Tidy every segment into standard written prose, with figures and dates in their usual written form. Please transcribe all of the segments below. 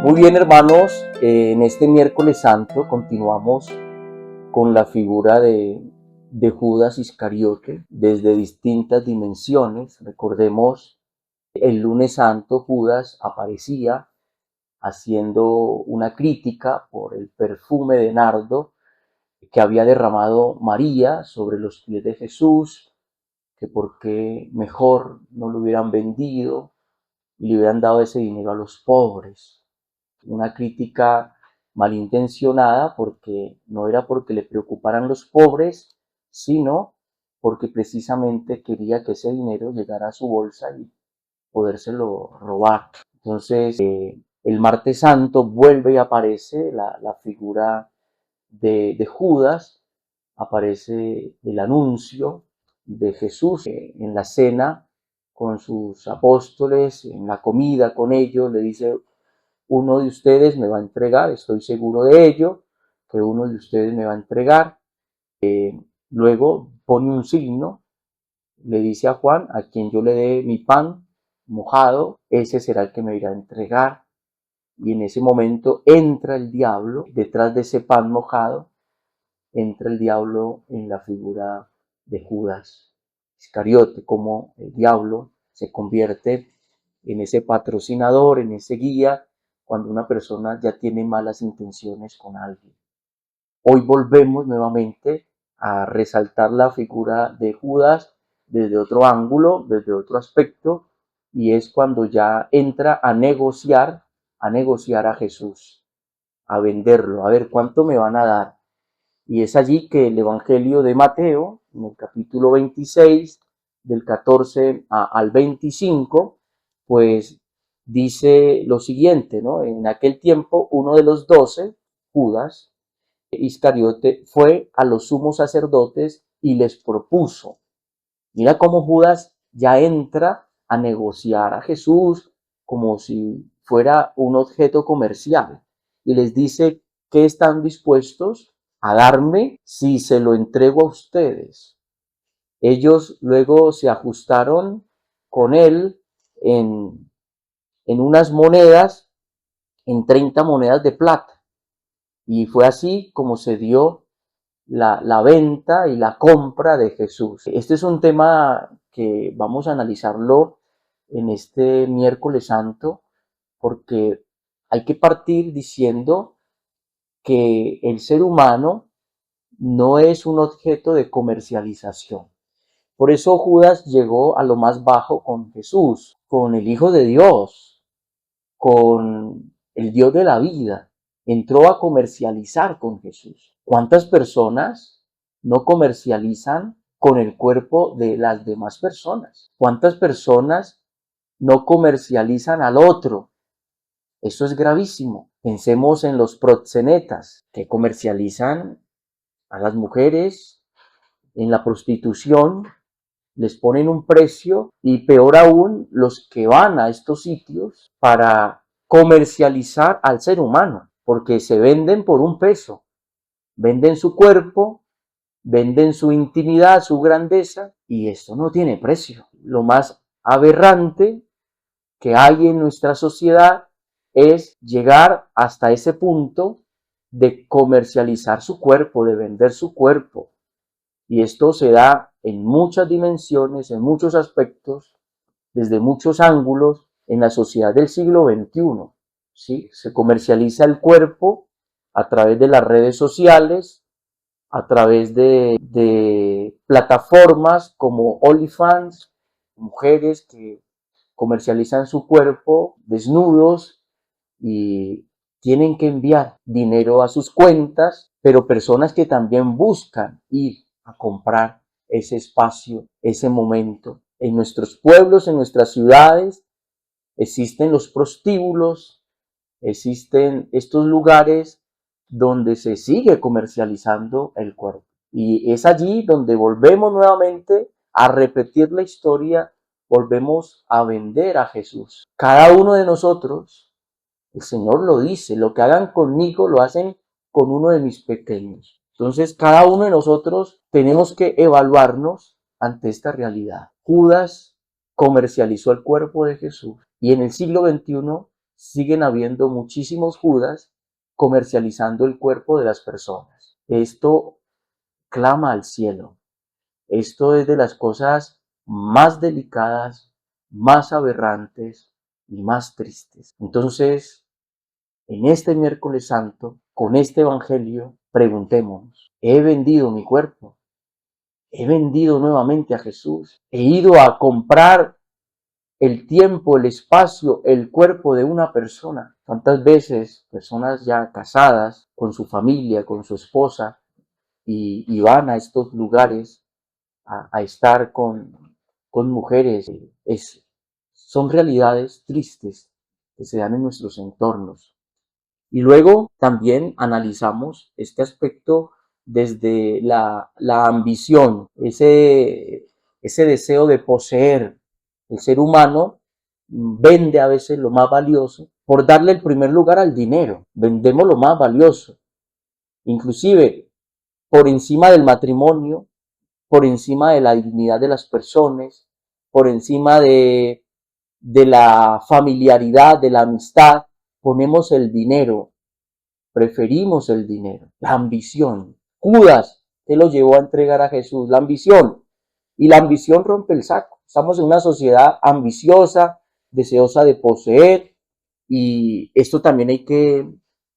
Muy bien, hermanos, en este miércoles santo continuamos con la figura de Judas Iscariote desde distintas dimensiones. Recordemos, el lunes santo Judas aparecía haciendo una crítica por el perfume de nardo que había derramado María sobre los pies de Jesús, que por qué mejor no lo hubieran vendido y le hubieran dado ese dinero a los pobres. Una crítica malintencionada porque no era porque le preocuparan los pobres, sino porque precisamente quería que ese dinero llegara a su bolsa y podérselo robar. Entonces, el martes santo vuelve y aparece la figura de Judas, aparece el anuncio de Jesús en la cena con sus apóstoles, en la comida con ellos, le dice: uno de ustedes me va a entregar, estoy seguro de ello, que uno de ustedes me va a entregar. Luego pone un signo, le dice a Juan: a quien yo le dé mi pan mojado, ese será el que me irá a entregar. Y en ese momento entra el diablo, detrás de ese pan mojado, entra el diablo en la figura de Judas Iscariote, como el diablo se convierte en ese patrocinador, en ese guía, cuando una persona ya tiene malas intenciones con alguien. Hoy volvemos nuevamente a resaltar la figura de Judas desde otro ángulo, desde otro aspecto, y es cuando ya entra a negociar a Jesús, a venderlo, a ver cuánto me van a dar. Y es allí que el Evangelio de Mateo, en el capítulo 26, del 14 al 25, pues dice lo siguiente, ¿no? En aquel tiempo, uno de los 12, Judas Iscariote, fue a los sumos sacerdotes y les propuso. Mira cómo Judas ya entra a negociar a Jesús como si fuera un objeto comercial y les dice que están dispuestos a darme si se lo entrego a ustedes. Ellos luego se ajustaron con él en unas monedas, en 30 monedas de plata. Y fue así como se dio la venta y la compra de Jesús. Este es un tema que vamos a analizarlo en este miércoles santo, porque hay que partir diciendo que el ser humano no es un objeto de comercialización. Por eso Judas llegó a lo más bajo con Jesús, con el Hijo de Dios, con el Dios de la vida. Entró a comercializar con Jesús. ¿Cuántas personas no comercializan con el cuerpo de las demás personas? ¿Cuántas personas no comercializan al otro? Eso es gravísimo. Pensemos en los proxenetas que comercializan a las mujeres en la prostitución, les ponen un precio, y peor aún los que van a estos sitios para comercializar al ser humano, porque se venden por un peso, venden su cuerpo, venden su intimidad, su grandeza, y esto no tiene precio. Lo más aberrante que hay en nuestra sociedad es llegar hasta ese punto de comercializar su cuerpo, de vender su cuerpo. Y esto se da en muchas dimensiones, en muchos aspectos, desde muchos ángulos, en la sociedad del siglo XXI. ¿Sí? Se comercializa el cuerpo a través de las redes sociales, a través de plataformas como OnlyFans, mujeres que comercializan su cuerpo desnudos y tienen que enviar dinero a sus cuentas, pero personas que también buscan ir a comprar ese espacio, ese momento. En nuestros pueblos, en nuestras ciudades, existen los prostíbulos, existen estos lugares donde se sigue comercializando el cuerpo. Y es allí donde volvemos nuevamente a repetir la historia, volvemos a vender a Jesús. Cada uno de nosotros, el Señor lo dice: lo que hagan conmigo lo hacen con uno de mis pequeños. Entonces, cada uno de nosotros tenemos que evaluarnos ante esta realidad. Judas comercializó el cuerpo de Jesús y en el siglo XXI siguen habiendo muchísimos Judas comercializando el cuerpo de las personas. Esto clama al cielo. Esto es de las cosas más delicadas, más aberrantes y más tristes. Entonces, en este miércoles santo, con este evangelio, preguntémonos, ¿he vendido mi cuerpo? ¿He vendido nuevamente a Jesús? ¿He ido a comprar el tiempo, el espacio, el cuerpo de una persona? ¿Cuántas veces personas ya casadas con su familia, con su esposa, y van a estos lugares a estar con mujeres? Son realidades tristes que se dan en nuestros entornos. Y luego también analizamos este aspecto desde la ambición, ese deseo de poseer. El ser humano vende a veces lo más valioso por darle el primer lugar al dinero. Vendemos lo más valioso, inclusive por encima del matrimonio, por encima de la dignidad de las personas, por encima de la familiaridad, de la amistad, ponemos el dinero, preferimos el dinero, la ambición. Judas, ¿qué lo llevó a entregar a Jesús? La ambición. Y la ambición rompe el saco. Estamos en una sociedad ambiciosa, deseosa de poseer, y esto también hay que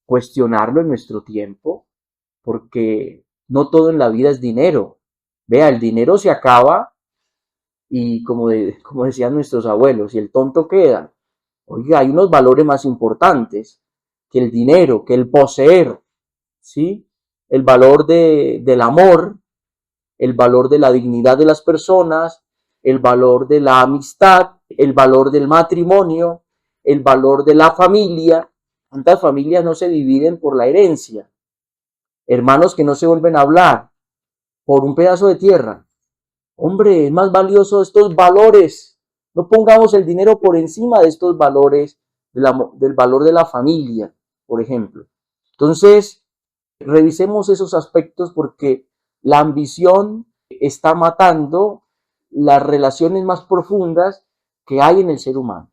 cuestionarlo en nuestro tiempo, porque no todo en la vida es dinero. Vea, el dinero se acaba y como decían nuestros abuelos, y el tonto queda. Oiga, hay unos valores más importantes que el dinero, que el poseer, ¿sí? El valor del amor, el valor de la dignidad de las personas, el valor de la amistad, el valor del matrimonio, el valor de la familia. ¿Cuántas familias no se dividen por la herencia? Hermanos que no se vuelven a hablar por un pedazo de tierra. Hombre, es más valioso estos valores. No pongamos el dinero por encima de estos valores, del valor de la familia, por ejemplo. Entonces, revisemos esos aspectos porque la ambición está matando las relaciones más profundas que hay en el ser humano.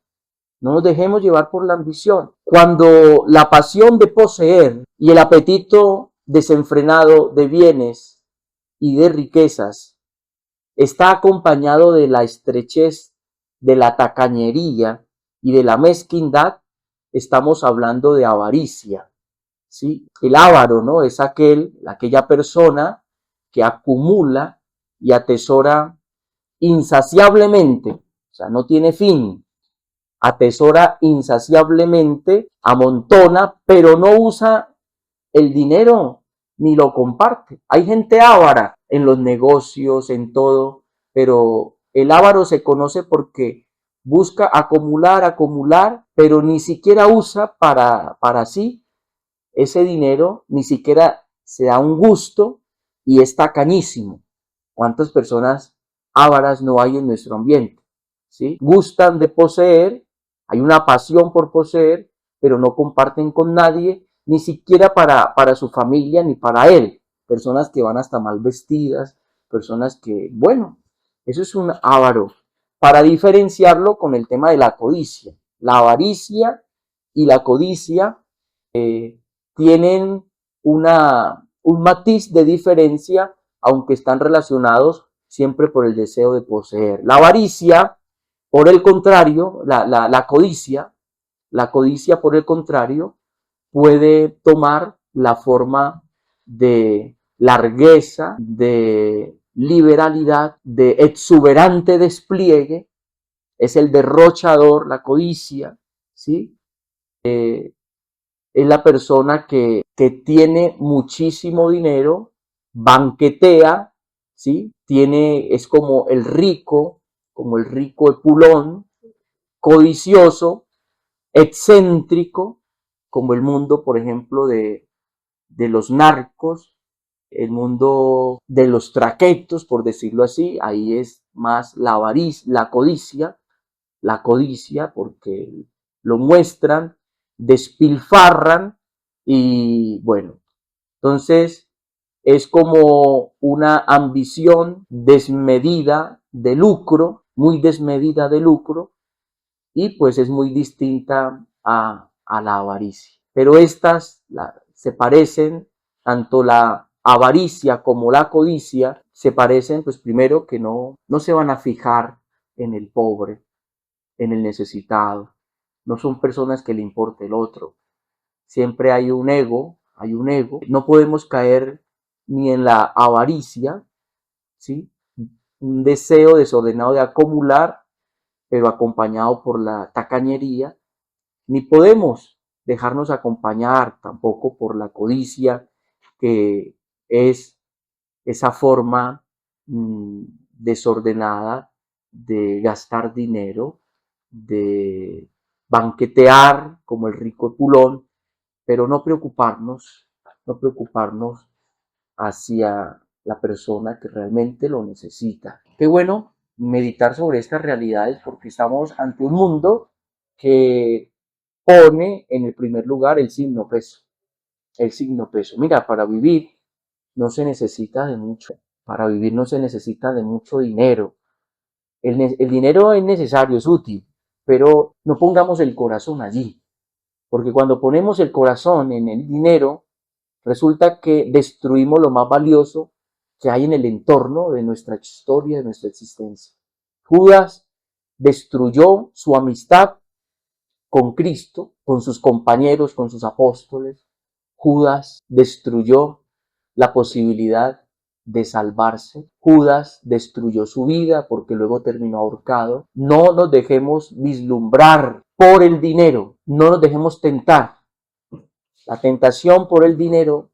No nos dejemos llevar por la ambición. Cuando la pasión de poseer y el apetito desenfrenado de bienes y de riquezas está acompañado de la estrechez, de la tacañería y de la mezquindad, estamos hablando de avaricia, ¿sí? El avaro, ¿no? Es aquella persona que acumula y atesora insaciablemente, o sea, no tiene fin, atesora insaciablemente, amontona, pero no usa el dinero ni lo comparte. Hay gente avara en los negocios, en todo, pero el avaro se conoce porque busca acumular, pero ni siquiera usa para sí ese dinero, ni siquiera se da un gusto y es tacañísimo. ¿Cuántas personas ávaras no hay en nuestro ambiente? ¿Sí? Gustan de poseer, hay una pasión por poseer, pero no comparten con nadie, ni siquiera para su familia ni para él. Personas que van hasta mal vestidas, personas que, bueno, eso es un avaro. Para diferenciarlo con el tema de la codicia. La avaricia y la codicia tienen un matiz de diferencia, aunque están relacionados siempre por el deseo de poseer. La avaricia, por el contrario, la codicia, por el contrario, puede tomar la forma de largueza, de liberalidad, de exuberante despliegue. Es el derrochador, la codicia, ¿sí? Es la persona que tiene muchísimo dinero, banquetea, ¿sí? Es como el rico epulón, codicioso, excéntrico, como el mundo, por ejemplo, de los narcos, el mundo de los traquetos, por decirlo así. Ahí es más la avaricia, la codicia, porque lo muestran, despilfarran y bueno, entonces es como una ambición desmedida de lucro, muy desmedida de lucro, y pues es muy distinta a la avaricia. Pero estas se parecen, tanto la avaricia como la codicia, se parecen, pues primero que no se van a fijar en el pobre, en el necesitado. No son personas que le importe el otro. Siempre hay un ego. No podemos caer ni en la avaricia, ¿sí? Un deseo desordenado de acumular, pero acompañado por la tacañería, ni podemos dejarnos acompañar tampoco por la codicia, que es esa forma desordenada de gastar dinero, de banquetear como el rico Epulón, pero no preocuparnos hacia la persona que realmente lo necesita. Qué bueno meditar sobre estas realidades porque estamos ante un mundo que pone en el primer lugar el signo peso. El signo peso. Mira, para vivir no se necesita de mucho. Para vivir no se necesita de mucho dinero. El dinero es necesario, es útil, pero no pongamos el corazón allí. Porque cuando ponemos el corazón en el dinero, resulta que destruimos lo más valioso que hay en el entorno de nuestra historia, de nuestra existencia. Judas destruyó su amistad con Cristo, con sus compañeros, con sus apóstoles. Judas destruyó la posibilidad de salvarse. Judas destruyó su vida porque luego terminó ahorcado. No nos dejemos vislumbrar por el dinero, no nos dejemos tentar. La tentación por el dinero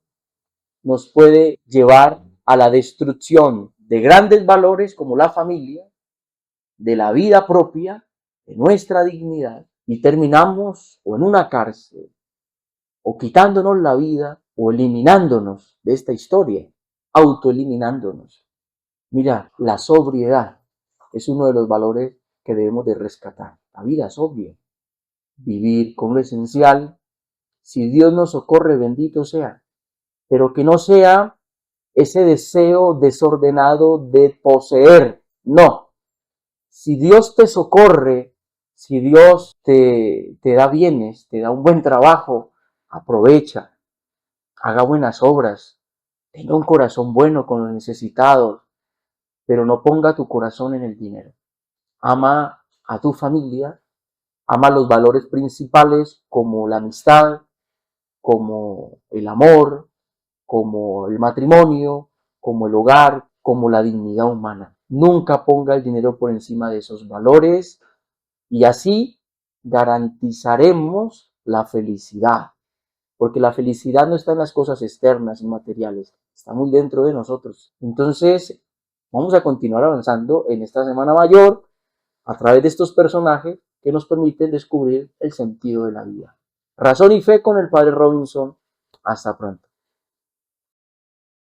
nos puede llevar a la destrucción de grandes valores como la familia, de la vida propia, de nuestra dignidad, y terminamos o en una cárcel, o quitándonos la vida, o eliminándonos de esta historia, autoeliminándonos. Mira, la sobriedad es uno de los valores que debemos de rescatar. La vida sobria, vivir con lo esencial. Si Dios nos socorre, bendito sea, pero que no sea ese deseo desordenado de poseer. No. Si Dios te socorre, si Dios te da bienes, te da un buen trabajo, aprovecha, haga buenas obras, tenga un corazón bueno con los necesitados, pero no ponga tu corazón en el dinero. Ama a tu familia, ama los valores principales como la amistad, como el amor, como el matrimonio, como el hogar, como la dignidad humana. Nunca ponga el dinero por encima de esos valores y así garantizaremos la felicidad. Porque la felicidad no está en las cosas externas y materiales, está muy dentro de nosotros. Entonces, vamos a continuar avanzando en esta Semana Mayor a través de estos personajes que nos permiten descubrir el sentido de la vida. Razón y fe con el Padre Robinson. Hasta pronto.